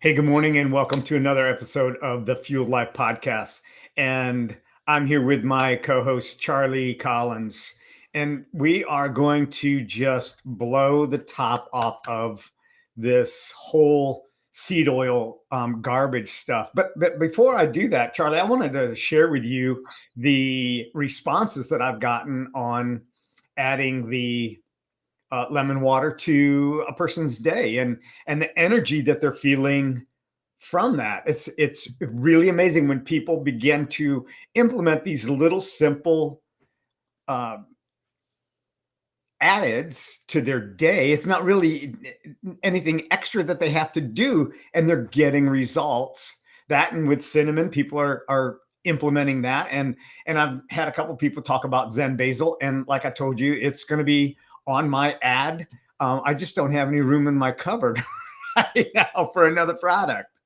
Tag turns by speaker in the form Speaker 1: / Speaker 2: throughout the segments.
Speaker 1: Hey, good morning, and welcome to another episode of the Fueled Life podcast. And I'm here with my co host, Charlie Collins. And we are going to just blow the top off of this whole seed oil garbage stuff. But before I do that, Charlie, I wanted to share with you the responses that I've gotten on adding the lemon water to a person's day and the energy that they're feeling from that. It's really amazing when people begin to implement these little simple uh, adds to their day. It's not really anything extra that they have to do, and they're getting results. That, and with cinnamon, people are implementing that. And I've had a couple people talk about Zen basil, and like I told you, it's going to be on my ad. I just don't have any room in my cupboard right now for another product.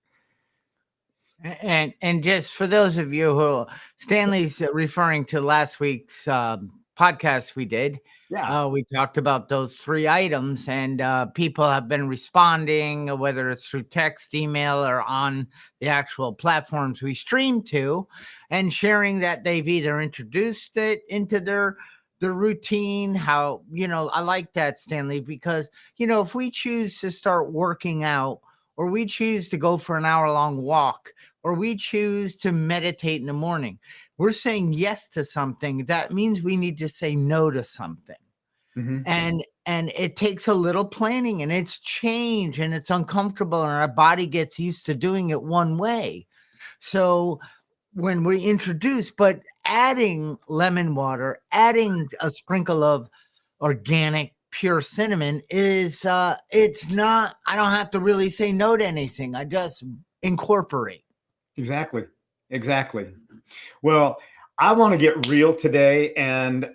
Speaker 2: And just for those of you who Stanley's referring to last week's podcast we did, we talked about those 3 items, and people have been responding, whether it's through text, email, or on the actual platforms we stream to, and sharing that they've either introduced it into their routine. How, I like that, Stanley, because, if we choose to start working out, or we choose to go for an hour-long walk, or we choose to meditate in the morning, we're saying yes to something. That means we need to say no to something. Mm-hmm. And it takes a little planning, and it's change, and it's uncomfortable, and our body gets used to doing it one way. So when we introduce, but adding lemon water, adding a sprinkle of organic pure cinnamon is it's not, I don't have to really say no to anything. I just incorporate.
Speaker 1: Exactly. Well, I want to get real today. And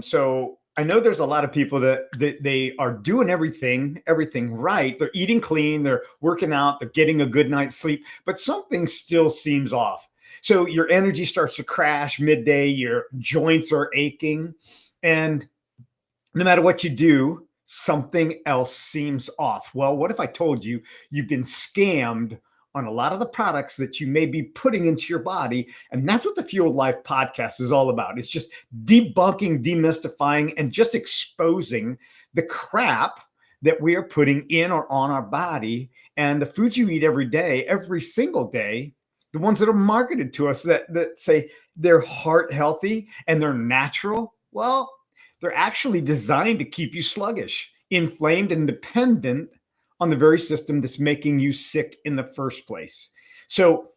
Speaker 1: so I know there's a lot of people that they are doing everything right. They're eating clean, they're working out, they're getting a good night's sleep, but something still seems off. So your energy starts to crash midday, your joints are aching, and no matter what you do, something else seems off. Well, what if I told you you've been scammed on a lot of the products that you may be putting into your body? And that's what the Fueled Life podcast is all about. It's just debunking, demystifying, and just exposing the crap that we are putting in or on our body. And the foods you eat every day, every single day, the ones that are marketed to us that say they're heart healthy and they're natural, well, they're actually designed to keep you sluggish, inflamed, and dependent on the very system that's making you sick in the first place. So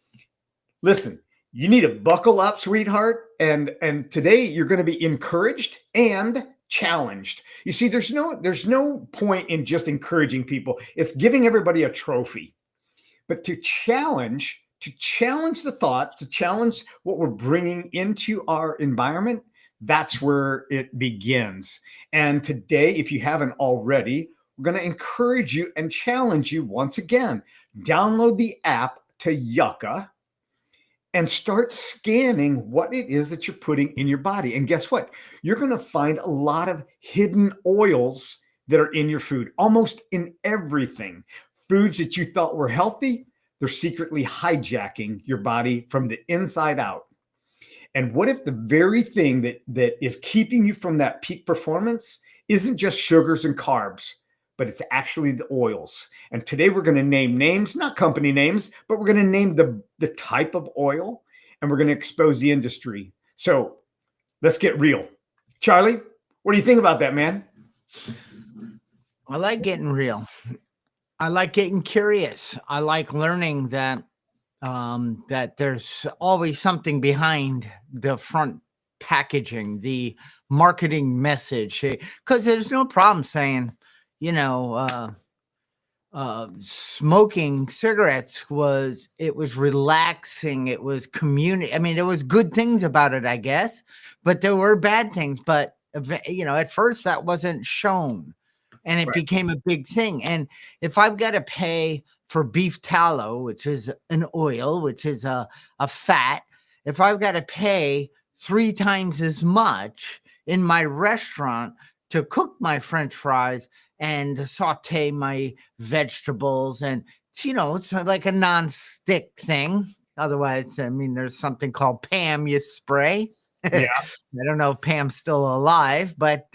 Speaker 1: listen, you need to buckle up, sweetheart. And today you're going to be encouraged and challenged. You see, there's no point in just encouraging people. It's giving everybody a trophy. But to challenge the thoughts, to challenge what we're bringing into our environment, that's where it begins. And today, if you haven't already, we're going to encourage you and challenge you once again. Download the app to Yucca and start scanning what it is that you're putting in your body. And guess what? You're going to find a lot of hidden oils that are in your food, almost in everything. Foods that you thought were healthy, they're secretly hijacking your body from the inside out. And what if the very thing that is keeping you from that peak performance isn't just sugars and carbs, but it's actually the oils? And today we're going to name names, not company names, but we're going to name the type of oil, and we're going to expose the industry. So let's get real. Charlie, what do you think about that, man?
Speaker 2: I like getting real. I like getting curious. I like learning that there's always something behind the front packaging, the marketing message, because there's no problem saying, smoking cigarettes was relaxing. It was community. I mean, there was good things about it, I guess, but there were bad things. But, at first that wasn't shown, and it became a big thing. And if I've got to pay for beef tallow, which is an oil, which is a fat, if I've got to pay 3 times as much in my restaurant to cook my French fries and saute my vegetables and it's like a non-stick thing. Otherwise, I mean, there's something called Pam you spray.
Speaker 1: Yeah.
Speaker 2: I don't know if Pam's still alive, but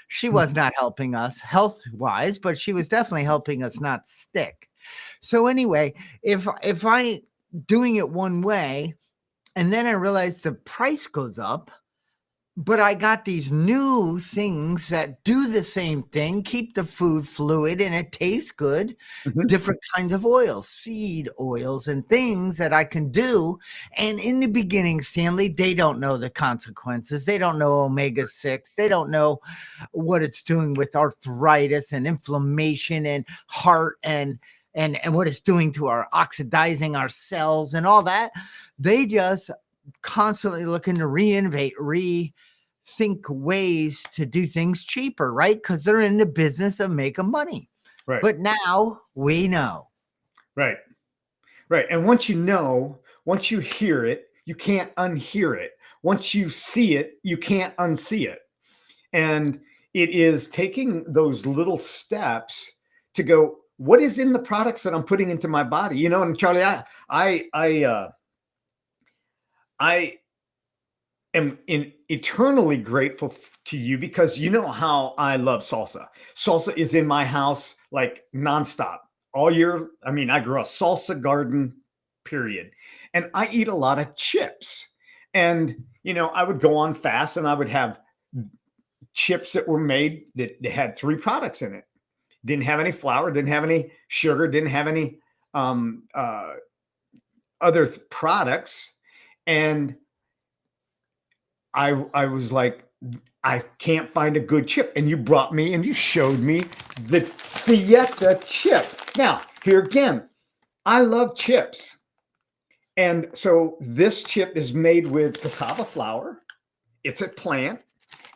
Speaker 2: she was not helping us health-wise, but she was definitely helping us not stick. So anyway, if I doing it one way, and then I realized the price goes up, but I got these new things that do the same thing, keep the food fluid and it tastes good.
Speaker 1: Mhm.
Speaker 2: Different kinds of oils, seed oils, and things that I can do. And in the beginning, Stanley, they don't know the consequences. They don't know omega-6. They don't know what it's doing with arthritis and inflammation and heart and what it's doing to our oxidizing our cells and all that. They just constantly looking to rethink ways to do things cheaper, right? Because they're in the business of making money.
Speaker 1: Right.
Speaker 2: But now we know.
Speaker 1: Right. Right. And once you hear it, you can't unhear it. Once you see it, you can't unsee it. And it is taking those little steps to go, what is in the products that I'm putting into my body? And Charlie, I am eternally grateful to you because you know how I love salsa. Salsa is in my house like nonstop all year. I mean, I grew a salsa garden, period. And I eat a lot of chips. And, I would go on fast and I would have chips that were made that they had 3 products in it. Didn't have any flour, didn't have any sugar, didn't have any other products. And I was like, I can't find a good chip. And you brought me and you showed me the Hijacker chip. Now, here again, I love chips. And so this chip is made with cassava flour. It's a plant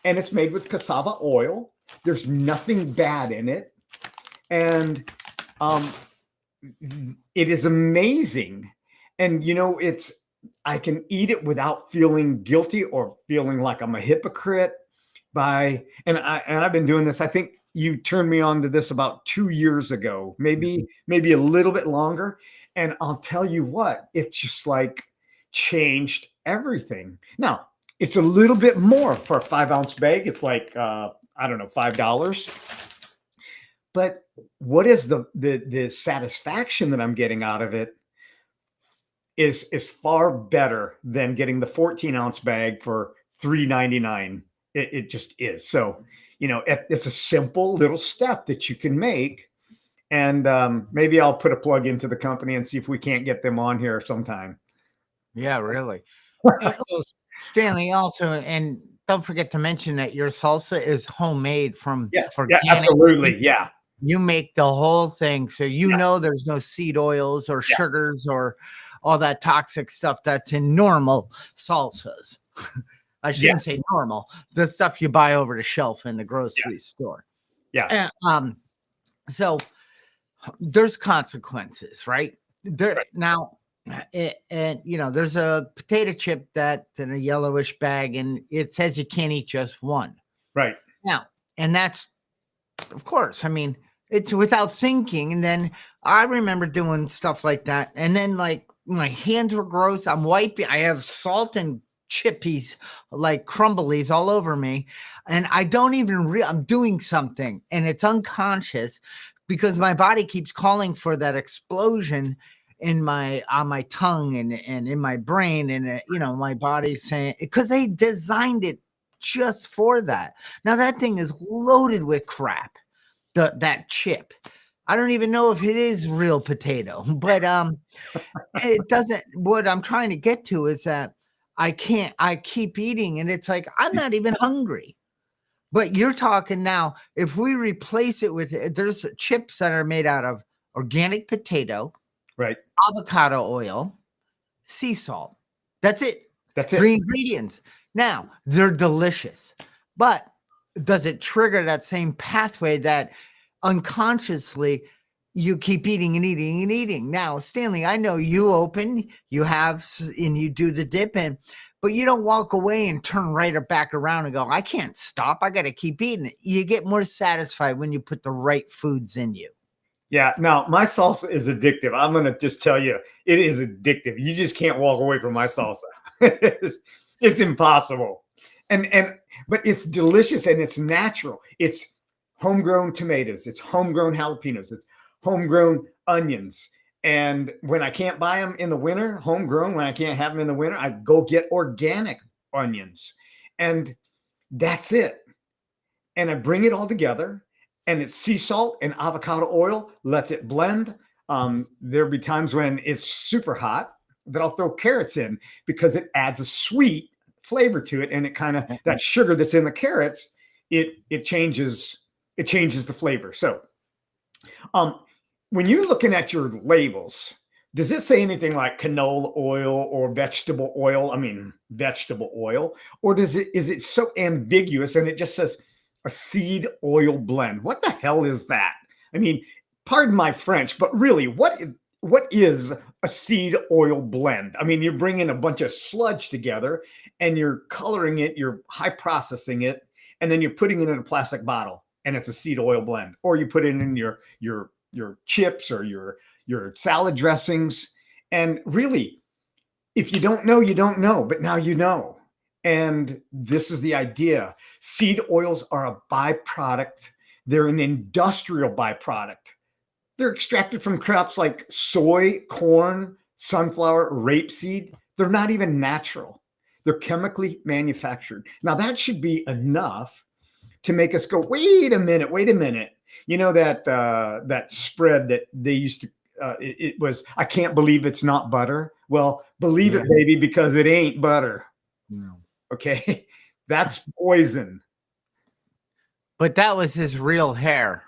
Speaker 1: and it's made with cassava oil. There's nothing bad in it. And it is amazing. And, I can eat it without feeling guilty or feeling like I'm a hypocrite and I've been doing this. I think you turned me on to this about 2 years ago, maybe a little bit longer. And I'll tell you what, it's just like changed everything. Now it's a little bit more for a 5-ounce bag. It's like, I don't know, $5. But what is the satisfaction that I'm getting out of it is far better than getting the 14-ounce bag for $3.99. It just is. So, it's a simple little step that you can make. And maybe I'll put a plug into the company and see if we can't get them on here sometime.
Speaker 2: Yeah, really. Stanley, also, and don't forget to mention that your salsa is homemade from
Speaker 1: organic. Yeah, absolutely. Yeah.
Speaker 2: You make the whole thing. So there's no seed oils or sugars or all that toxic stuff that's in normal salsas. I shouldn't say normal. The stuff you buy over the shelf in the grocery store.
Speaker 1: Yeah.
Speaker 2: So there's consequences, right? Now, there's a potato chip that's in a yellowish bag, and it says you can't eat just one.
Speaker 1: Right.
Speaker 2: Now, and that's, of course, I mean, it's without thinking. And then I remember doing stuff like that. And then like my hands were gross. I'm wiping. I have salt and chippies, like crumblies all over me. And I don't even I'm doing something and it's unconscious because my body keeps calling for that explosion on my tongue and in my brain. And, my body's saying, because they designed it just for that. Now that thing is loaded with crap. That chip. I don't even know if it is real potato, but it doesn't. What I'm trying to get to is that I keep eating and it's like I'm not even hungry. But you're talking now, if we replace it with there's chips that are made out of organic potato,
Speaker 1: right,
Speaker 2: avocado oil, sea salt. That's it.
Speaker 1: That's
Speaker 2: 3 ingredients. Now, they're delicious. But does it trigger that same pathway that unconsciously you keep eating and eating and eating? Now, Stanley, I know you open, you have, and you do the dip in, but you don't walk away and turn right or back around and go, I can't stop. I got to keep eating it. You get more satisfied when you put the right foods in you.
Speaker 1: Yeah. Now my salsa is addictive. I'm going to just tell you, it is addictive. You just can't walk away from my salsa. It's impossible. And but it's delicious and it's natural. It's homegrown tomatoes. It's homegrown jalapenos. It's homegrown onions. And when I can't buy them in the winter, homegrown, when I can't have them in the winter, I go get organic onions. And that's it. And I bring it all together, and it's sea salt and avocado oil, lets it blend. There'll be times when it's super hot that I'll throw carrots in because it adds a sweet flavor to it, and it kind of, that sugar that's in the carrots, it changes the flavor. So when you're looking at your labels, does it say anything like canola oil or vegetable oil? I mean, vegetable oil, or is it so ambiguous and it just says a seed oil blend? What the hell is that? I mean, pardon my French, but really, what is a seed oil blend? I mean, you're bringing a bunch of sludge together and you're coloring it, you're high processing it, and then you're putting it in a plastic bottle, and it's a seed oil blend. Or you put it in your chips or your salad dressings. And really, if you don't know, you don't know, but now you know. And this is the idea. Seed oils are a byproduct. They're an industrial byproduct. They're extracted from crops like soy, corn, sunflower, rapeseed. They're not even natural. They're chemically manufactured. Now that should be enough to make us go, wait a minute. You know, that spread that they used to, it was, I can't believe it's not butter. Well, believe it, baby, because it ain't butter.
Speaker 2: No.
Speaker 1: Okay. That's poison.
Speaker 2: But that was his real hair.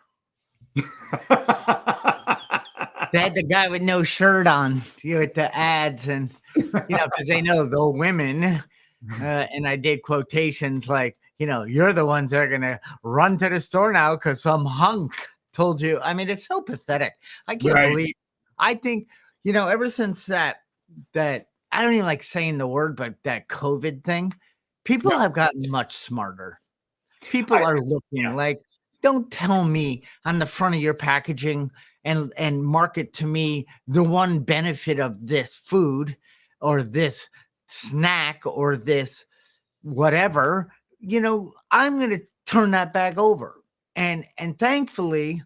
Speaker 2: They had the guy with no shirt on, with the ads, and because they know the women, and I did quotations like, you're the ones that are gonna run to the store now because some hunk told you. I mean, it's so pathetic. I can't believe. I think ever since that I don't even like saying the word, but that COVID thing, people have gotten much smarter. People are looking like, don't tell me on the front of your packaging and market to me the one benefit of this food or this snack or this whatever. I'm going to turn that back over. And thankfully,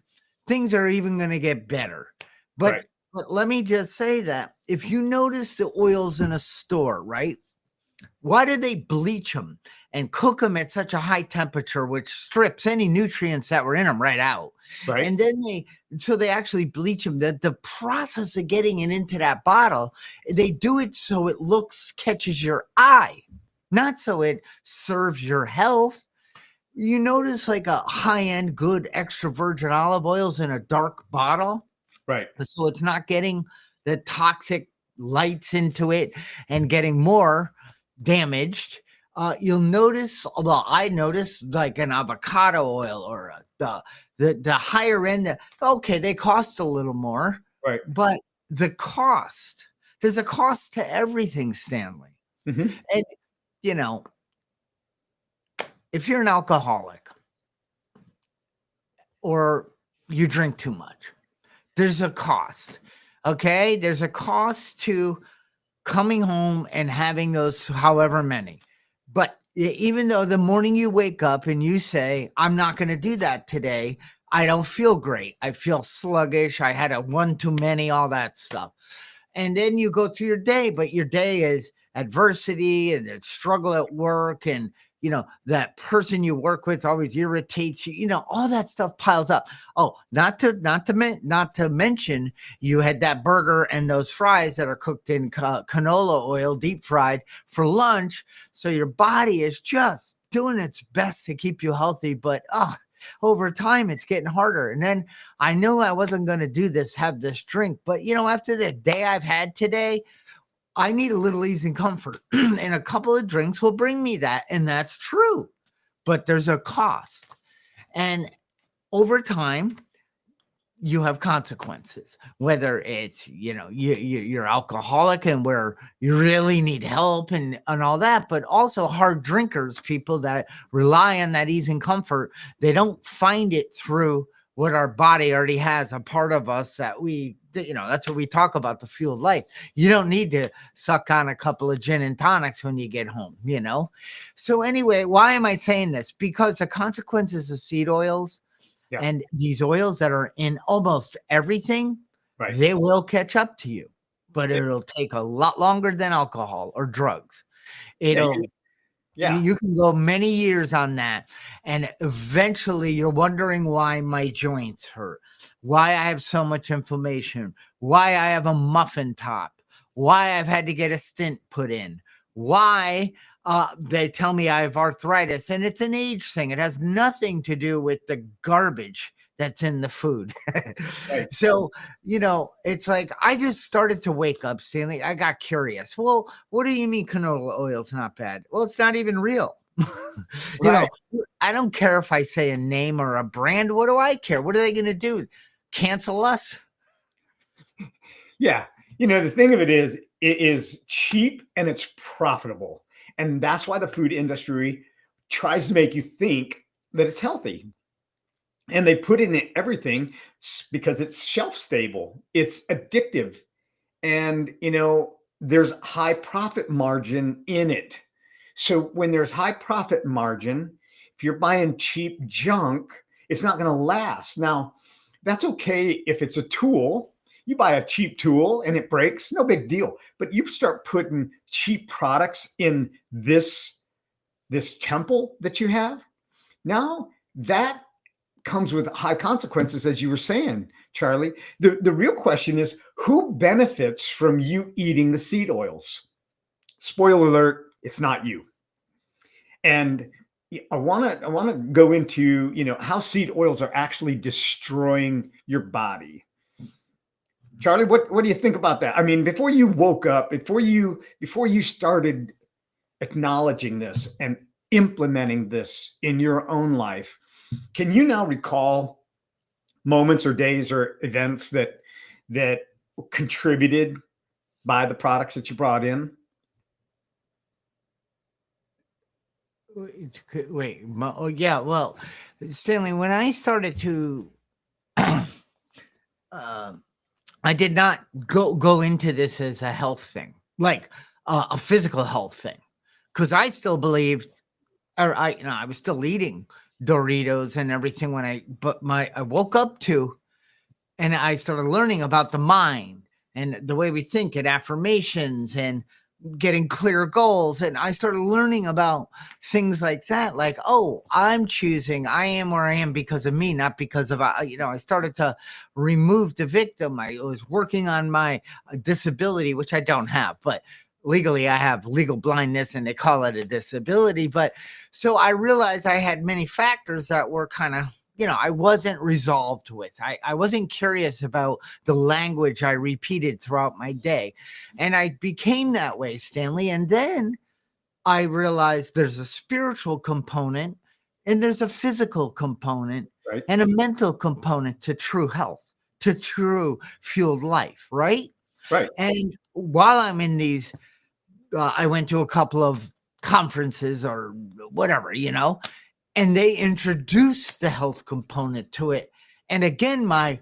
Speaker 2: things are even going to get better. But let me just say that if you notice the oils in a store, right? Why do they bleach them and cook them at such a high temperature, which strips any nutrients that were in them right out? Right. And then they actually bleach them. The process of getting it into that bottle, they do it so it catches your eye, not so it serves your health. You notice like a high-end, good extra virgin olive oils in a dark bottle. Right. So it's not getting the toxic lights into it and getting more damaged. You'll notice, although I noticed like an avocado oil or the higher end, they cost a little more, right? But there's a cost to everything, Stanley. Mm-hmm. And if you're an alcoholic or you drink too much, there's a cost. Okay, there's a cost to coming home and having those however many. But even though the morning you wake up and you say, I'm not going to do that today, I don't feel great. I feel sluggish. I had a one too many, all that stuff. And then you go through your day, but your day is adversity and it's struggle at work, and that person you work with always irritates you. All that stuff piles up. Oh, not to mention you had that burger and those fries that are cooked in canola oil, deep fried for lunch. So your body is just doing its best to keep you healthy, but over time it's getting harder. And then I knew I wasn't going to have this drink, but after the day I've had today, I need a little ease and comfort, and a couple of drinks will bring me that. And that's true, but there's a cost. And over time, you have consequences, whether it's, you're alcoholic and where you really need help and all that, but also hard drinkers, people that rely on that ease and comfort. They don't find it through what our body already has, a part of us that that's what we talk about, the fuel of life. You don't need to suck on a couple of gin and tonics when you get home, So anyway, why am I saying this? Because the consequences of seed oils and these oils that are in almost everything, they will catch up to you, but it'll take a lot longer than alcohol or drugs. You can go many years on that. And eventually you're wondering why my joints hurt, why I have so much inflammation, why I have a muffin top, why I've had to get a stent put in, why they tell me I have arthritis. And it's an age thing. It has nothing to do with the garbage that's in the food. So, it's like I just started to wake up, Stanley. I got curious. Well, what do you mean canola oil's not bad? Well, it's not even real. I don't care if I say a name or a brand. What do I care? What are they going to do? Cancel us?
Speaker 1: Yeah. The thing of it is cheap and it's profitable. And that's why the food industry tries to make you think that it's healthy. And they put it in everything because it's shelf stable. It's addictive. And, there's high profit margin in it. So when there's high profit margin, if you're buying cheap junk, it's not going to last. Now, that's okay if it's a tool. You buy a cheap tool and it breaks, no big deal. But you start putting cheap products in this temple that you have, now that comes with high consequences, as you were saying, Charlie. The real question is, who benefits from you eating the seed oils? Spoiler alert, it's not you. And I want to go into, how seed oils are actually destroying your body. Charlie, what do you think about that? I mean, before you woke up, before you started acknowledging this and implementing this in your own life, can you now recall moments or days or events that contributed by the products that you brought in?
Speaker 2: Wait. Oh, yeah. Well, Stanley, when I started to, I did not go into this as a health thing, like a physical health thing, because I still believed, or I was still eating Doritos and everything I woke up to, and I started learning about the mind and the way we think and affirmations and getting clear goals. And I started learning about things like that. Like, oh, I am where I am because of me, not because of, I started to remove the victim. I was working on my disability, which I don't have, but legally I have legal blindness and they call it a disability. But so I realized I had many factors that were kind of, I wasn't resolved with. I wasn't curious about the language I repeated throughout my day. And I became that way, Stanley. And then I realized there's a spiritual component and there's a physical component and a mental component to true health, to true fueled life, right?
Speaker 1: Right.
Speaker 2: And while I'm in these, I went to a couple of conferences or whatever, and they introduced the health component to it. And again, my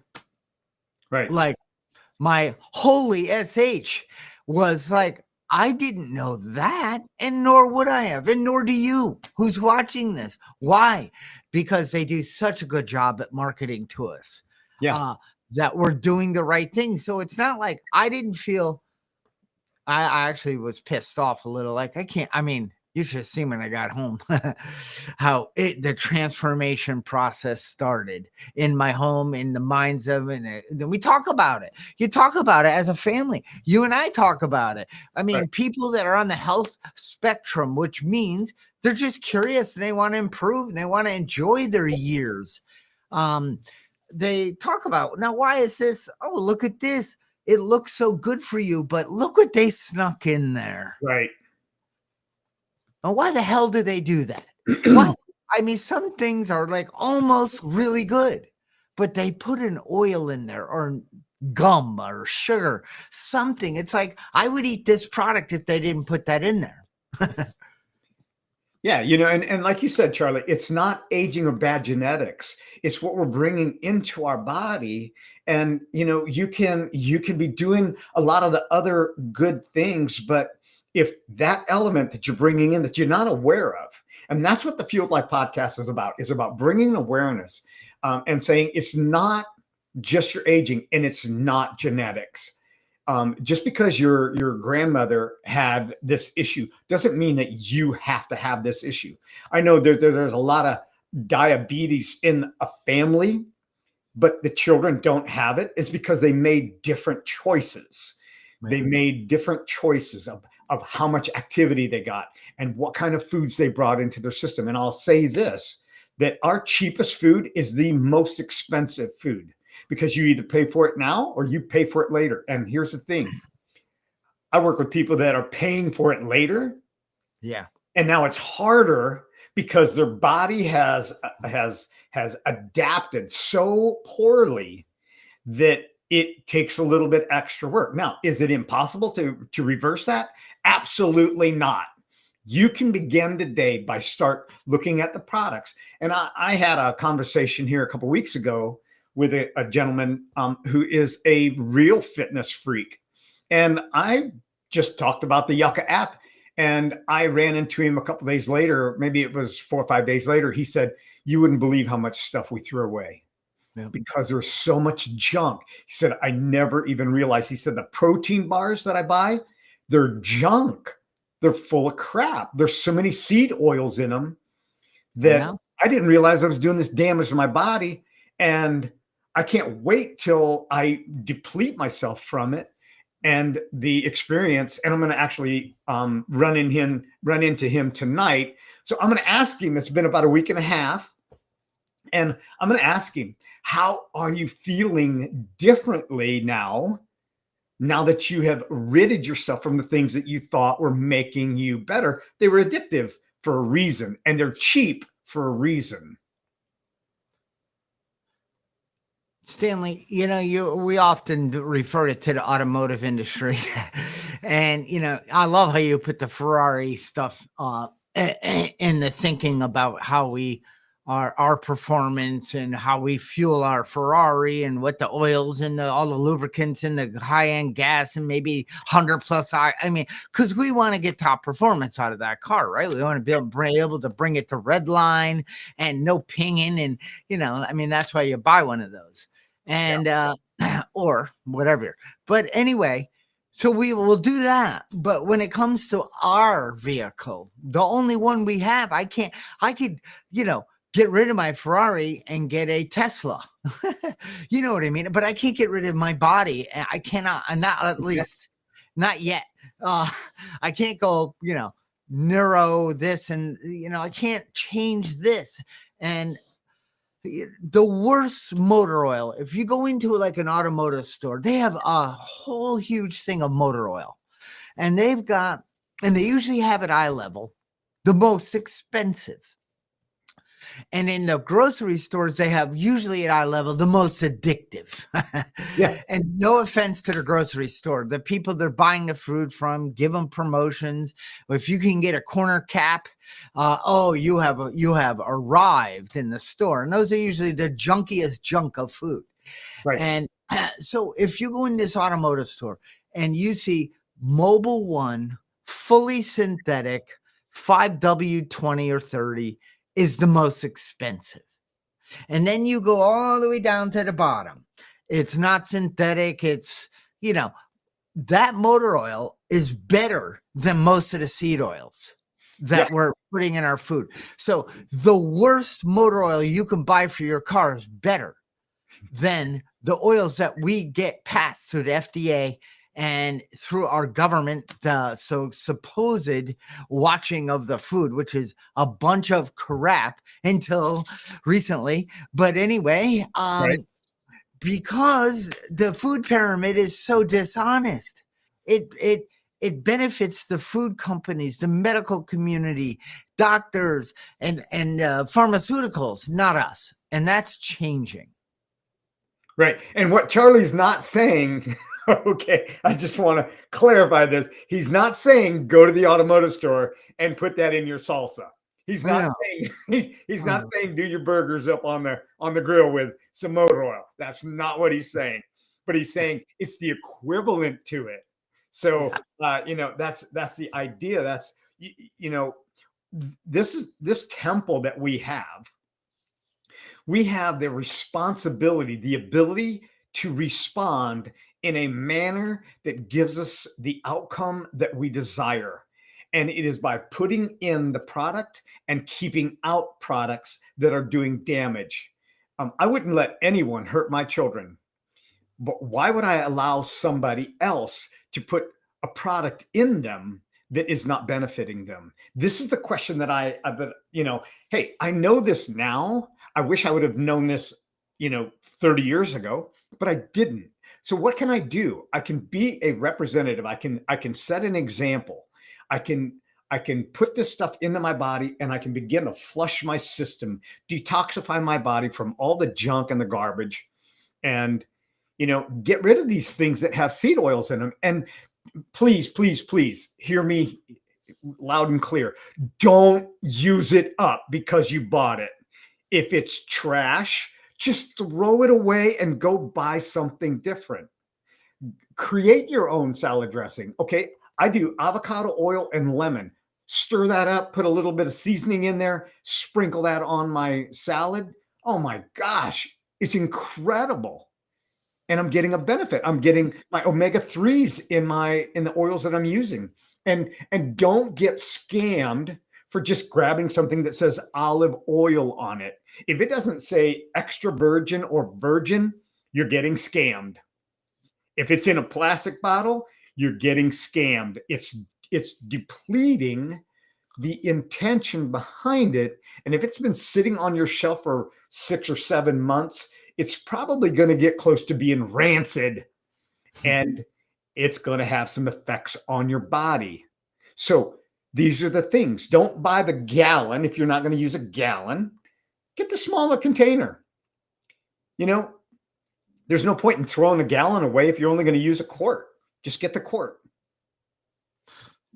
Speaker 2: holy SH was like, I didn't know that, and nor would I have, and nor do you who's watching this. Why? Because they do such a good job at marketing to us that we're doing the right thing. So it's not like I didn't feel, I actually was pissed off a little. Like, you should have seen when I got home how the transformation process started in my home, in the minds of, and we talk about it. You talk about it as a family. You and I talk about it. People that are on the health spectrum, which means they're just curious and they want to improve and they want to enjoy their years. They talk about, now, why is this? Oh, look at this. It looks so good for you, but look what they snuck in there.
Speaker 1: Right.
Speaker 2: And why the hell do they do that? Why? Some things are like almost really good, but they put an oil in there or gum or sugar, something. It's like, I would eat this product if they didn't put that in there.
Speaker 1: Yeah, you know, and like you said, Charlie, it's not aging or bad genetics. It's what we're bringing into our body. And you know, you can be doing a lot of the other good things, but if that element that you're bringing in that you're not aware of, and that's what the Fueled Life podcast is about bringing awareness, and saying it's not just your aging and it's not genetics. Just because your grandmother had this issue doesn't mean that you have to have this issue. I know there's a lot of diabetes in a family, but the children don't have it. It's because they made different choices. They made different choices of how much activity they got and what kind of foods they brought into their system. And I'll say this, that our cheapest food is the most expensive food, because you either pay for it now or you pay for it later. And here's the thing. I work with people that are paying for it later.
Speaker 2: Yeah.
Speaker 1: And now it's harder because their body has adapted so poorly that it takes a little bit extra work. Now, is it impossible to reverse that? Absolutely not. You can begin today by start looking at the products. And I had a conversation here a couple of weeks ago with a gentleman who is a real fitness freak. And I just talked about the Yucca app, and I ran into him a couple of days later, maybe it was 4 or 5 days later. He said, you wouldn't believe how much stuff we threw away because there's so much junk. He said, I never even realized. He said, the protein bars that I buy, they're junk. They're full of crap. There's so many seed oils in them that I didn't realize I was doing this damage to my body. And I can't wait till I deplete myself from it and the experience. And I'm going to actually run into him tonight. So I'm going to ask him, it's been about a week and a half. And I'm going to ask him, how are you feeling differently now that you have ridded yourself from the things that you thought were making you better? They were addictive for a reason, and they're cheap for a reason.
Speaker 2: Stanley, you know, we often refer it to the automotive industry. And, you know, I love how you put the Ferrari stuff in the thinking about how we our performance and how we fuel our Ferrari and what the oils and all the lubricants and the high-end gas and maybe 100 plus. I mean, because we want to get top performance out of that car, right? We want to be able to bring it to red line and no pinging. And, you know, I mean, that's why you buy one of those. And or whatever. But anyway, so we will do that. But when it comes to our vehicle, the only one we have, I could, you know, get rid of my Ferrari and get a Tesla. You know what I mean? But I can't get rid of my body. I cannot, and not at least not yet. I can't go, you know, neuro this and, you know, I can't change this. And the worst motor oil, if you go into like an automotive store, they have a whole huge thing of motor oil, and they usually have at eye level the most expensive. And in the grocery stores, they have usually at eye level the most addictive. And no offense to the grocery store, the people they're buying the food from, give them promotions. If you can get a corner cap, you have arrived in the store. And those are usually the junkiest junk of food. Right. And so if you go in this automotive store and you see Mobile One, fully synthetic, 5W20 or 30, is the most expensive. And then you go all the way down to the bottom. It's not synthetic. It's, you know, that motor oil is better than most of the seed oils that we're putting in our food. So the worst motor oil you can buy for your car is better than the oils that we get passed through the FDA and through our government, so supposed watching of the food, which is a bunch of crap until recently. But anyway, because the food pyramid is so dishonest, it benefits the food companies, the medical community, doctors, and pharmaceuticals, not us. And that's changing.
Speaker 1: Right. And what Charlie's not saying, okay, I just want to clarify this. He's not saying go to the automotive store and put that in your salsa. He's not saying he's not saying do your burgers up on the grill with some motor oil. That's not what he's saying. But he's saying it's the equivalent to it. So that's the idea. That's this temple that we have the responsibility, the ability to respond in a manner that gives us the outcome that we desire. And it is by putting in the product and keeping out products that are doing damage. I wouldn't let anyone hurt my children, but why would I allow somebody else to put a product in them that is not benefiting them? This is the question that hey, I know this now. I wish I would have known this, 30 years ago, but I didn't. So what can I do? I can be a representative. I can set an example. I can put this stuff into my body and I can begin to flush my system, detoxify my body from all the junk and the garbage, and, get rid of these things that have seed oils in them. And please, please, please hear me loud and clear. Don't use it up because you bought it. If it's trash, just throw it away and go buy something different. Create your own salad dressing. Okay. I do avocado oil and lemon. Stir that up, put a little bit of seasoning in there, sprinkle that on my salad. Oh my gosh, it's incredible. And I'm getting a benefit. I'm getting my omega-3s in the oils that I'm using. And don't get scammed for just grabbing something that says olive oil on it. If it doesn't say extra virgin or virgin, you're getting scammed. If it's in a plastic bottle, you're getting scammed. It's depleting the intention behind it. And if it's been sitting on your shelf for 6 or 7 months, it's probably going to get close to being rancid, and it's going to have some effects on your body. So these are the things. Don't buy the gallon if you're not going to use a gallon. Get the smaller container. There's no point in throwing a gallon away if you're only going to use a quart. Just get the quart.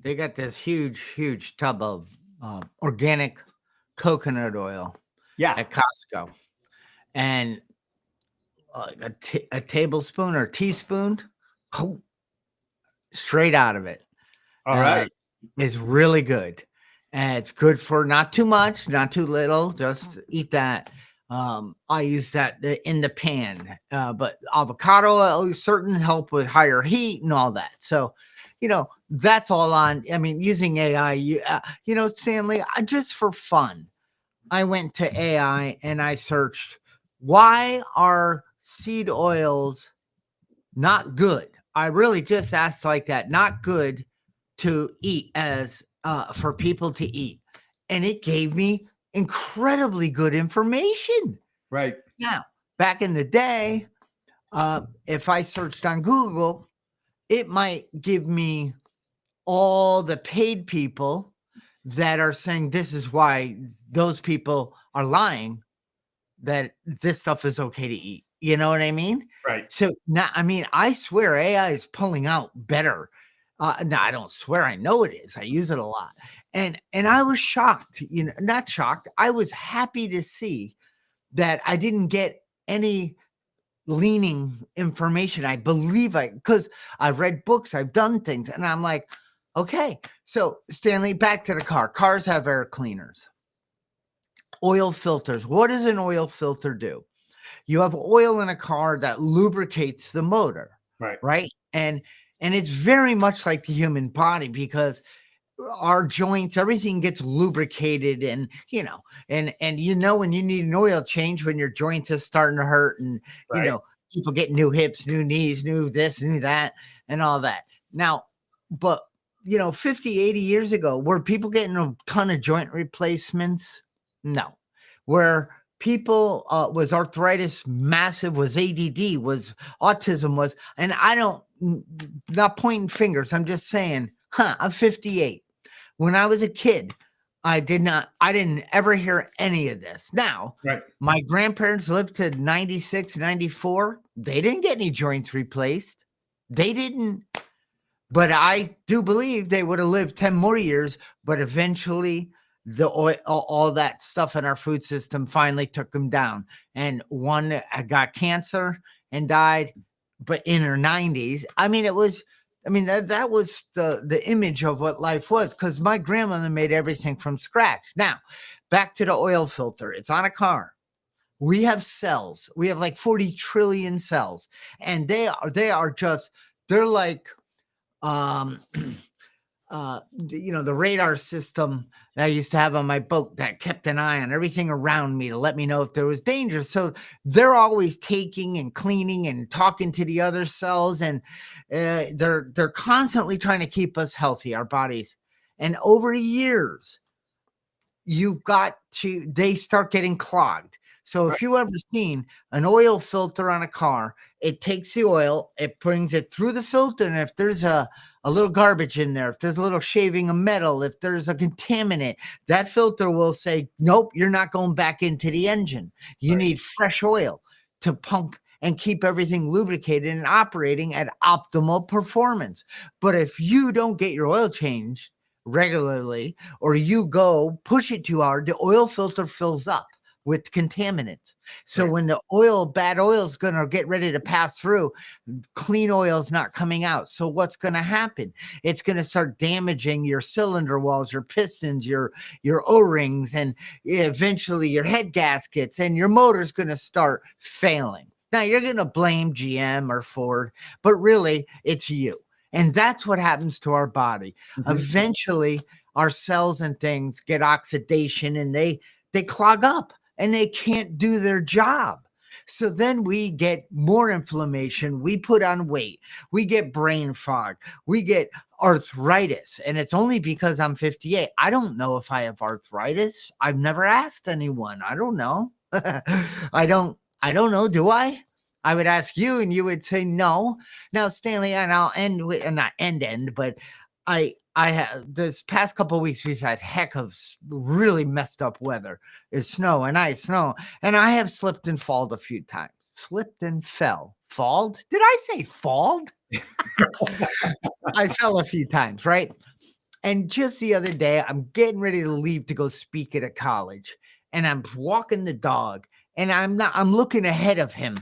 Speaker 2: They got this huge tub of organic coconut oil at Costco. And a tablespoon or teaspoon straight out of it.
Speaker 1: All right.
Speaker 2: Is really good. And it's good for not too much, not too little. Just eat that. I use that in the pan. But avocado oil certain help with higher heat and all that. So, that's all on. I mean, using AI, Stanley, just for fun, I went to AI and I searched, why are seed oils not good? I really just asked like that, not good to eat as for people to eat. And it gave me incredibly good information.
Speaker 1: Right.
Speaker 2: Now, back in the day, if I searched on Google, it might give me all the paid people that are saying this is why those people are lying, that this stuff is okay to eat. You know what I mean?
Speaker 1: Right.
Speaker 2: So now, I swear AI is pulling out better. No, I don't swear. I know it is. I use it a lot. And I was shocked, not shocked. I was happy to see that I didn't get any leaning information. I believe because I've read books, I've done things, and I'm like, okay. So Stanley, back to the car. Cars have air cleaners, oil filters. What does an oil filter do? You have oil in a car that lubricates the motor, right? And it's very much like the human body, because our joints, everything gets lubricated, and when you need an oil change, when your joints are starting to hurt, and people get new hips, new knees, new this, new that, and all that. Now, but 50, 80 years ago, were people getting a ton of joint replacements? No. Where people was arthritis massive, was ADD, was autism, was, and not pointing fingers, I'm just saying, I'm 58. When I was a kid, I didn't ever hear any of this. Now, my grandparents lived to 96, 94. They didn't get any joints replaced. They didn't. But I do believe they would have lived 10 more years, but eventually the oil, all that stuff in our food system finally took them down. And one got cancer and died, but in her 90s. I mean, that was the image of what life was, because my grandmother made everything from scratch. Now, back to the oil filter. It's on a car. We have cells. We have like 40 trillion cells, and they're like the radar system that I used to have on my boat that kept an eye on everything around me to let me know if there was danger. So they're always taking and cleaning and talking to the other cells, and they're constantly trying to keep us healthy, our bodies. And over years, they start getting clogged. So if you ever seen an oil filter on a car, it takes the oil, it brings it through the filter, and if there's a little garbage in there, if there's a little shaving of metal, if there's a contaminant, that filter will say, nope, you're not going back into the engine. You need fresh oil to pump and keep everything lubricated and operating at optimal performance. But if you don't get your oil changed regularly, or you go push it too hard, the oil filter fills up with contaminants. So when the bad oil is going to get ready to pass through, clean oil is not coming out. So what's going to happen? It's going to start damaging your cylinder walls, your pistons, your O-rings, and eventually your head gaskets, and your motor's going to start failing. Now you're going to blame GM or Ford, but really it's you. And that's what happens to our body. Mm-hmm. Eventually our cells and things get oxidation, and they clog up, and they can't do their job. So then we get more inflammation. We put on weight. We get brain fog. We get arthritis. And it's only because I'm 58. I don't know if I have arthritis. I've never asked anyone. I don't know. I don't know. Do I? I would ask you, and you would say no. Now, Stanley, and I'll end with, not end, but I have this past couple of weeks, we've had heck of really messed up weather. It's snow and ice, and I have slipped and falled a few times. Slipped and fell. Falled? Did I say falled? I fell a few times, right? And just the other day, I'm getting ready to leave to go speak at a college, and I'm walking the dog, and I'm looking ahead of him.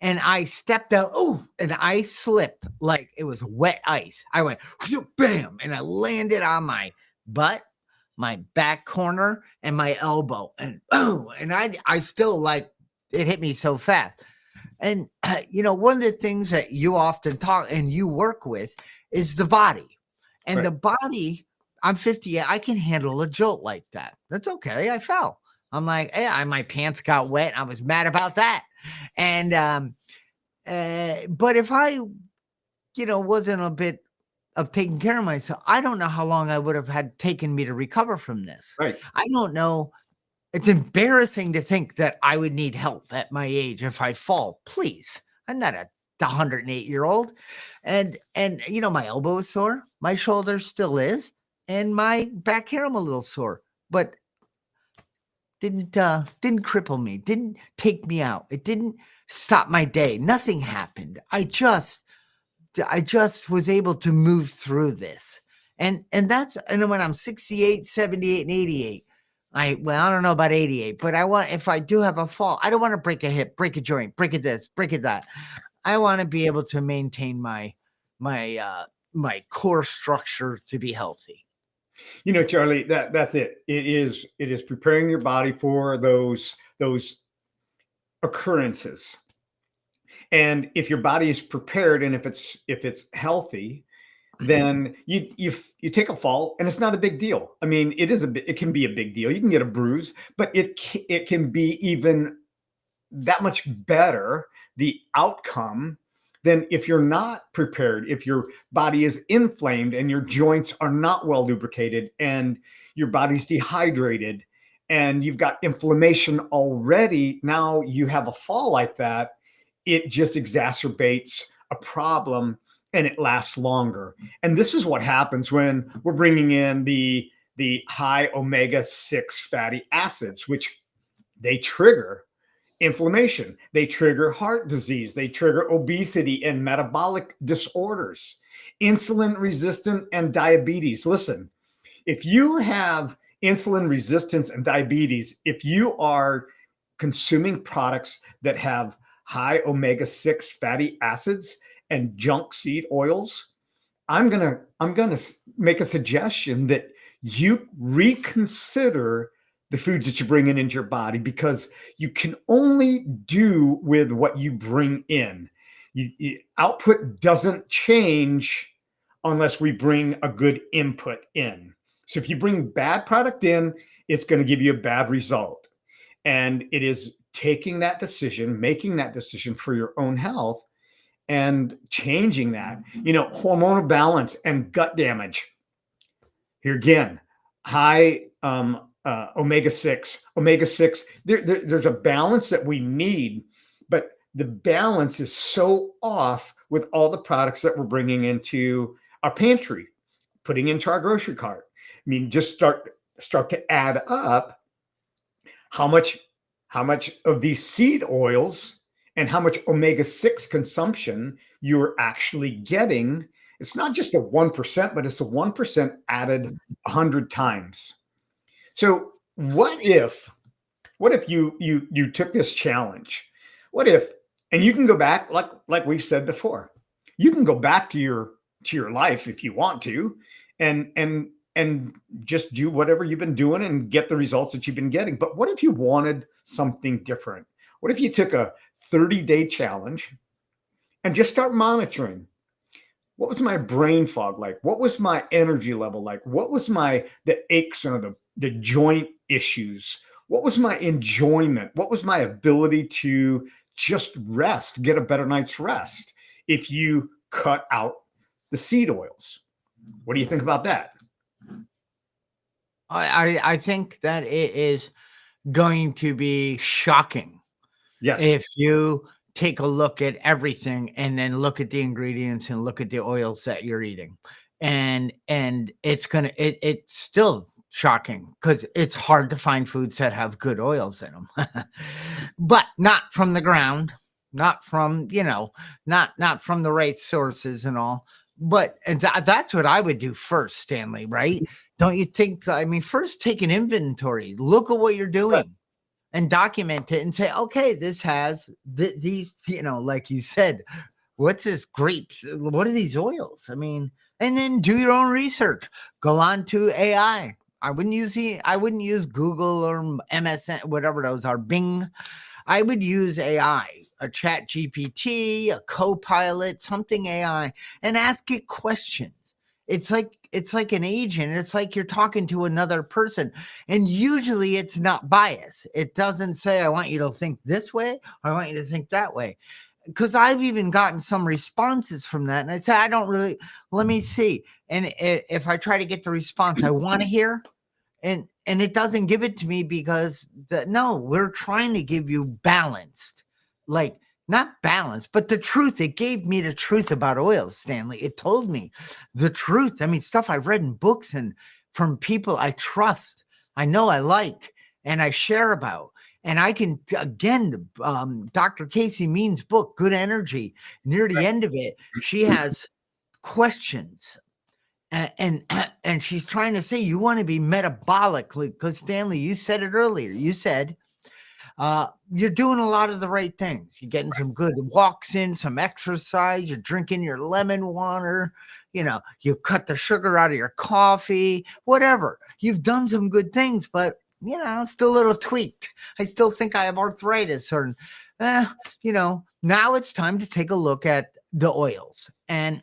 Speaker 2: And I stepped out, and I slipped like it was wet ice. I went, bam, and I landed on my butt, my back corner, and my elbow. And I still, like, it hit me so fast. And, one of the things that you often talk and you work with is the body. And the body, I'm 58, I can handle a jolt like that. That's okay. I fell. I'm like, hey, my pants got wet. I was mad about that. And, but if I, wasn't a bit of taking care of myself, I don't know how long I would have had taken me to recover from this.
Speaker 1: Right.
Speaker 2: I don't know. It's embarrassing to think that I would need help at my age if I fall. Please. I'm not a 108-year-old. And, my elbow is sore. My shoulder still is. And my back here, I'm a little sore. But didn't cripple me, didn't take me out. It didn't stop my day. Nothing happened. I just was able to move through this. And when I'm 68, 78, and 88, I don't know about 88, but if I do have a fall, I don't want to break a hip, break a joint, break it this, break it that. I want to be able to maintain my core structure to be healthy.
Speaker 1: Charlie, that's it. It is preparing your body for those occurrences. And if your body is prepared, and if it's healthy, then you take a fall, and it's not a big deal. I mean, it can be a big deal. You can get a bruise, but it can be even that much better, the outcome, than if you're not prepared, if your body is inflamed and your joints are not well lubricated and your body's dehydrated and you've got inflammation already. Now you have a fall like that, it just exacerbates a problem, and it lasts longer. And this is what happens when we're bringing in the high omega-6 fatty acids, which they trigger inflammation. They trigger heart disease. They trigger obesity and metabolic disorders, insulin resistant, and diabetes. Listen, if you have insulin resistance and diabetes, if you are consuming products that have high omega-6 fatty acids and junk seed oils, I'm gonna make a suggestion that you reconsider the foods that you're bringing into your body, because you can only do with what you bring in. Output doesn't change unless we bring a good input in. So if you bring bad product in, it's going to give you a bad result. And it is taking that decision, making that decision for your own health and changing that. Hormonal balance and gut damage. Here again, high omega-6. Omega-6, there's a balance that we need, but the balance is so off with all the products that we're bringing into our pantry, putting into our grocery cart. I mean, just start to add up how much of these seed oils and how much omega-6 consumption you're actually getting. It's not just a 1%, but it's a 1% added 100 times. So what if you took this challenge? What if, and you can go back, like we've said before, you can go back to your life if you want to, and just do whatever you've been doing and get the results that you've been getting. But what if you wanted something different? What if you took a 30-day challenge and just start monitoring? What was my brain fog like? What was my energy level like? What was the aches and the joint issues? What was my enjoyment? What was my ability to just rest, get a better night's rest if you cut out the seed oils? What do you think about that?
Speaker 2: I think that it is going to be shocking.
Speaker 1: Yes.
Speaker 2: If you take a look at everything and then look at the ingredients and look at the oils that you're eating. And it's still shocking because it's hard to find foods that have good oils in them, but not from the ground, not from, not from the right sources and all. But that's what I would do first, Stanley, right? Don't you think? I mean, first take an inventory, look at what you're doing and document it and say, okay, this has these, like you said, what's this grapes? What are these oils? I mean, and then do your own research. Go on to AI. I wouldn't use Google or MSN, whatever those are, Bing. I would use AI, a chat GPT, a Copilot, something AI, and ask it questions. It's like an agent. It's like you're talking to another person. And usually it's not biased. It doesn't say, I want you to think this way, or I want you to think that way. Because I've even gotten some responses from that. And I say, let me see. And if I try to get the response I want to hear, and it doesn't give it to me because no, we're trying to give you balanced, like not balanced, but the truth. It gave me the truth about oils, Stanley. It told me the truth. I mean, stuff I've read in books and from people I trust, I know I like, and I share about. And I can, again, Dr. Casey Means' book, Good Energy, near the end of it, she has questions. And she's trying to say you want to be metabolically, because Stanley, you said it earlier. You said you're doing a lot of the right things. You're getting some good walks in, some exercise. You're drinking your lemon water. You've cut the sugar out of your coffee, whatever. You've done some good things, but still a little tweaked. I still think I have arthritis, or now it's time to take a look at the oils and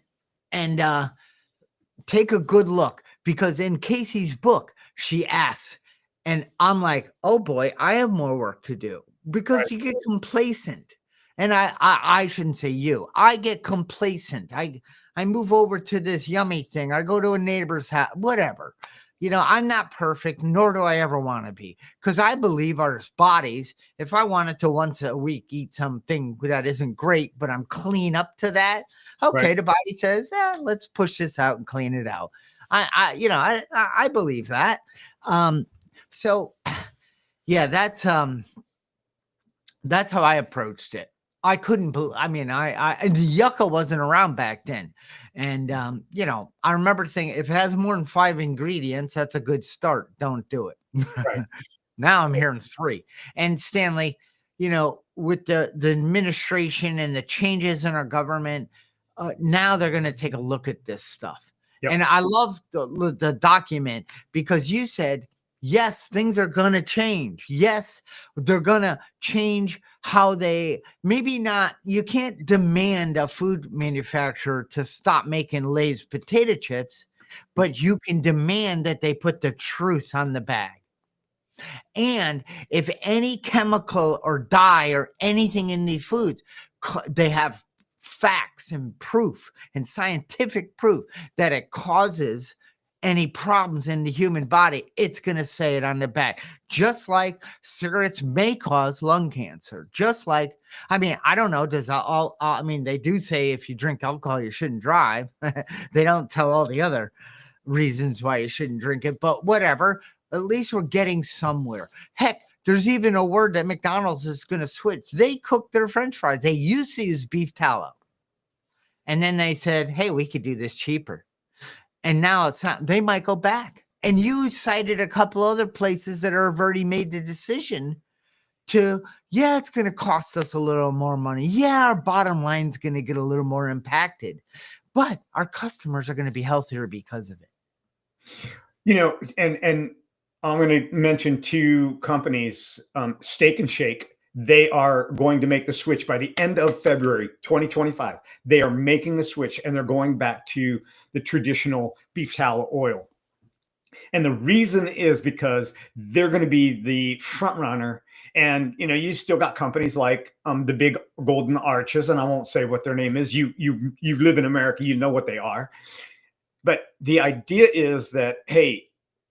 Speaker 2: take a good look, because in Casey's book, she asks, and I'm like, oh boy, I have more work to do, because you get complacent. And I shouldn't say you, I get complacent. I move over to this yummy thing. I go to a neighbor's house, whatever. I'm not perfect, nor do I ever want to be, because I believe our bodies, if I wanted to once a week eat something that isn't great, but I'm clean up to that, okay, the body says, let's push this out and clean it out. I believe that. So yeah, that's how I approached it. I couldn't believe, I mean, the yucca wasn't around back then. And, I remember thinking if it has more than 5 ingredients, that's a good start. Don't do it.
Speaker 1: Right.
Speaker 2: Now I'm hearing 3. And Stanley, with the administration and the changes in our government, now they're going to take a look at this stuff.
Speaker 1: Yep.
Speaker 2: And I love the document because you said, yes, things are going to change. Yes, they're going to change how they, maybe not, you can't demand a food manufacturer to stop making Lay's potato chips, but you can demand that they put the truth on the bag. And if any chemical or dye or anything in these foods, they have facts and proof and scientific proof that it causes any problems in the human body, it's going to say it on the back. Just like cigarettes may cause lung cancer. Just like, I mean, I don't know, they do say if you drink alcohol, you shouldn't drive. They don't tell all the other reasons why you shouldn't drink it, but whatever. At least we're getting somewhere. Heck, there's even a word that McDonald's is going to switch. They cook their French fries. They used to use beef tallow. And then they said, hey, we could do this cheaper. And now it's not. They might go back. And you cited a couple other places that have already made the decision to, yeah, it's going to cost us a little more money. Yeah, our bottom line's going to get a little more impacted. But our customers are going to be healthier because of it.
Speaker 1: And I'm going to mention 2 companies, Steak and Shake. They are going to make the switch by the end of February 2025. They are making the switch and they're going back to the traditional beef tallow oil. And the reason is because they're going to be the front runner. And, you still got companies like the big golden arches, and I won't say what their name is. You live in America, you know what they are. But the idea is that, hey,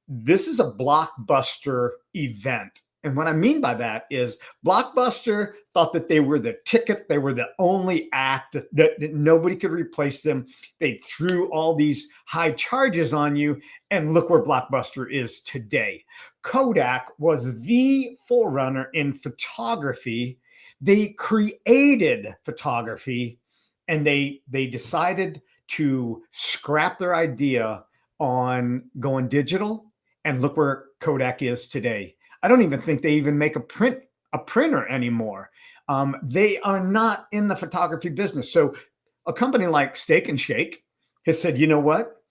Speaker 1: this is a blockbuster event. And what I mean by that is Blockbuster thought that they were the ticket. They were the only act that nobody could replace them. They threw all these high charges on you. And look where Blockbuster is today. Kodak was the forerunner in photography. They created photography and they decided to scrap their idea on going digital. And look where Kodak is today. I don't even think they even make a printer anymore. They are not in the photography business. So a company like Steak and Shake has said, you know what?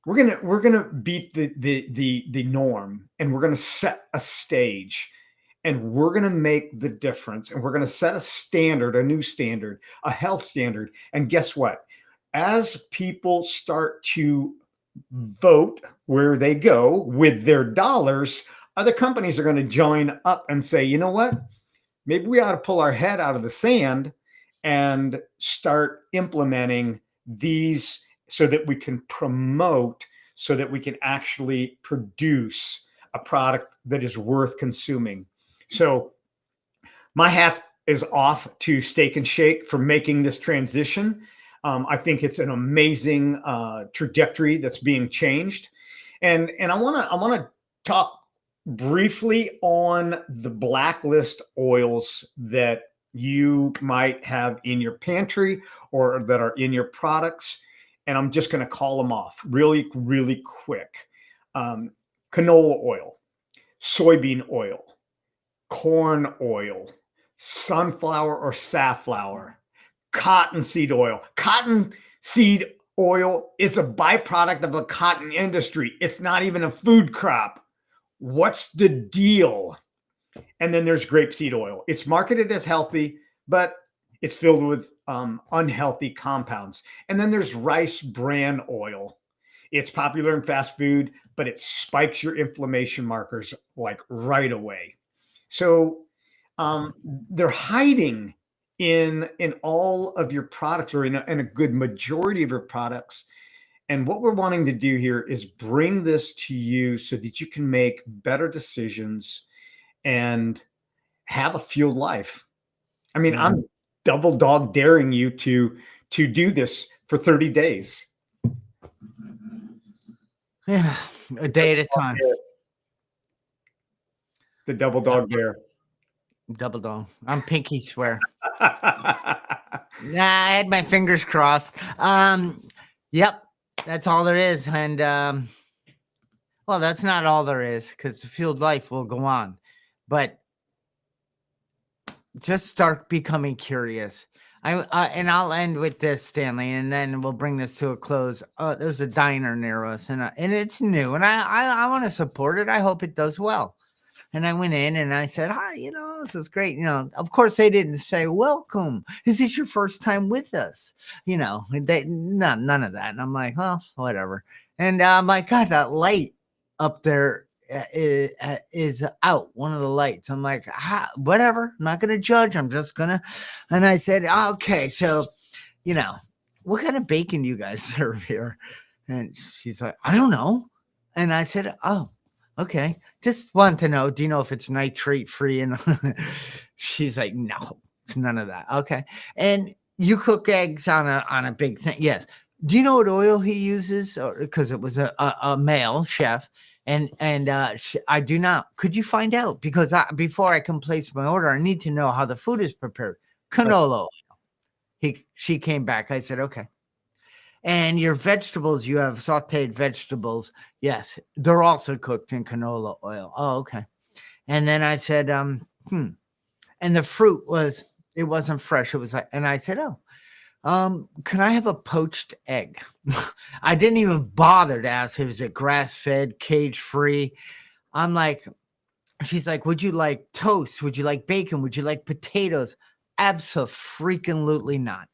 Speaker 1: We're gonna beat the norm, and we're gonna set a stage, and we're gonna make the difference, and we're gonna set a standard, a new standard, a health standard. And guess what? As people start to vote where they go with their dollars, other companies are going to join up and say, you know what? Maybe we ought to pull our head out of the sand and start implementing these so that we can promote, so that we can actually produce a product that is worth consuming. So my hat is off to Steak and Shake for making this transition. I think it's an amazing trajectory that's being changed. And I want to talk briefly on the blacklist oils that you might have in your pantry or that are in your products. And I'm just going to call them off really, really quick. Canola oil, soybean oil, corn oil, sunflower or safflower, cottonseed oil. Cottonseed oil is a byproduct of the cotton industry. It's not even a food crop. What's the deal? And then there's grapeseed oil. It's marketed as healthy, but it's filled with unhealthy compounds. And then there's rice bran oil. It's popular in fast food, but it spikes your inflammation markers like right away. So they're hiding in all of your products, or in a good majority of your products. And what we're wanting to do here is bring this to you so that you can make better decisions and have a fueled life. I mean, I'm double dog daring you to do this for 30 days.
Speaker 2: Yeah, a day at a time.
Speaker 1: The double dog dare.
Speaker 2: Double dog. I'm pinky swear. Nah, I had my fingers crossed. Yep, that's all there is. And well, that's not all there is, because the field life will go on. But just start becoming curious. And I'll end with this, Stanley, and then we'll bring this to a close. There's a diner near us, and it's new, and I want to support it. I hope it does well. And I went in and I said, "Hi, this is great." Of course they didn't say, "Welcome. Is this your first time with us?" None of that. And I'm like, "Oh, whatever." And I'm like, "God, that light up there is out, one of the lights." I'm like, whatever. I'm not going to judge. I'm just going to. And I said, "Okay, so, what kind of bacon do you guys serve here?" And she's like, "I don't know." And I said, "Oh, okay. Just want to know, do you know if it's nitrate free?" And she's like, "No, it's none of that." Okay. "And you cook eggs on a big thing?" "Yes." "Do you know what oil he uses?" Because it was a male chef. And I do not. "Could you find out? Because before I can place my order, I need to know how the food is prepared." "Canola oil." She came back. I said, "Okay." "And your vegetables, you have sauteed vegetables?" "Yes, they're also cooked in canola oil." "Oh, okay." And then I said, And the fruit it wasn't fresh. It was like, and I said, "Oh, can I have a poached egg?" I didn't even bother to ask if it was grass-fed, cage-free. I'm like, she's like, "Would you like toast? Would you like bacon? Would you like potatoes?" Abso-freaking-lutely not.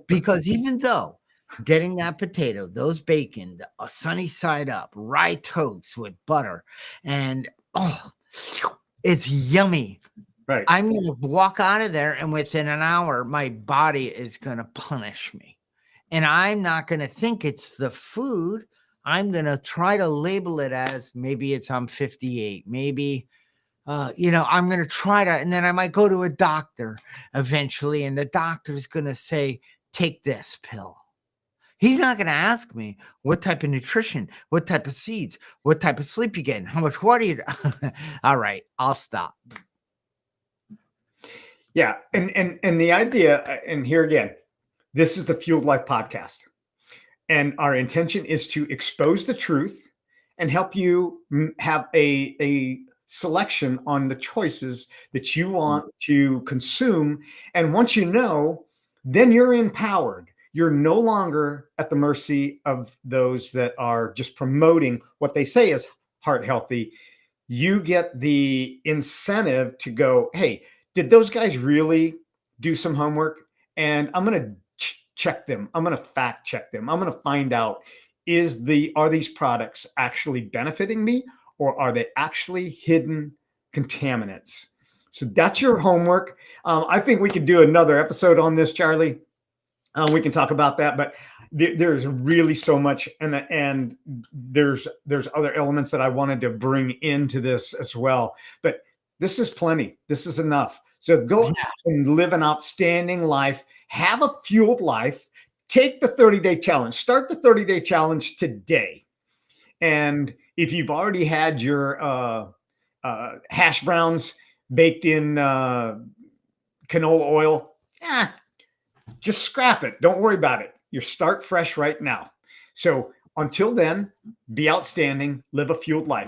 Speaker 2: Because even though getting that potato, those bacon, a sunny side up, rye toast with butter, and it's yummy.
Speaker 1: Right.
Speaker 2: I'm going to walk out of there, and within an hour, my body is going to punish me. And I'm not going to think it's the food. I'm going to try to label it as, maybe it's I'm 58. Maybe, I'm going to try to, and then I might go to a doctor eventually, and the doctor's going to say, "Take this pill." He's not going to ask me what type of nutrition, what type of seeds, what type of sleep you get, how much water you. All right, I'll stop.
Speaker 1: Yeah. And the idea, and here again, this is the Fueled Life podcast. And our intention is to expose the truth and help you have a selection on the choices that you want to consume. And once you know, then you're empowered. You're no longer at the mercy of those that are just promoting what they say is heart healthy. You get the incentive to go, "Hey, did those guys really do some homework?" And I'm going to check them. I'm going to fact check them. I'm going to find out, are these products actually benefiting me, or are they actually hidden contaminants? So that's your homework. I think we could do another episode on this, Charlie. We can talk about that, but there's really so much, and there's other elements that I wanted to bring into this as well. But this is plenty. This is enough. So go and live an outstanding life. Have a fueled life. Take the 30-day challenge. Start the 30-day challenge today. And if you've already had your hash browns baked in canola oil, just scrap it. Don't worry about it. You start fresh right now. So until then, be outstanding. Live a fueled life.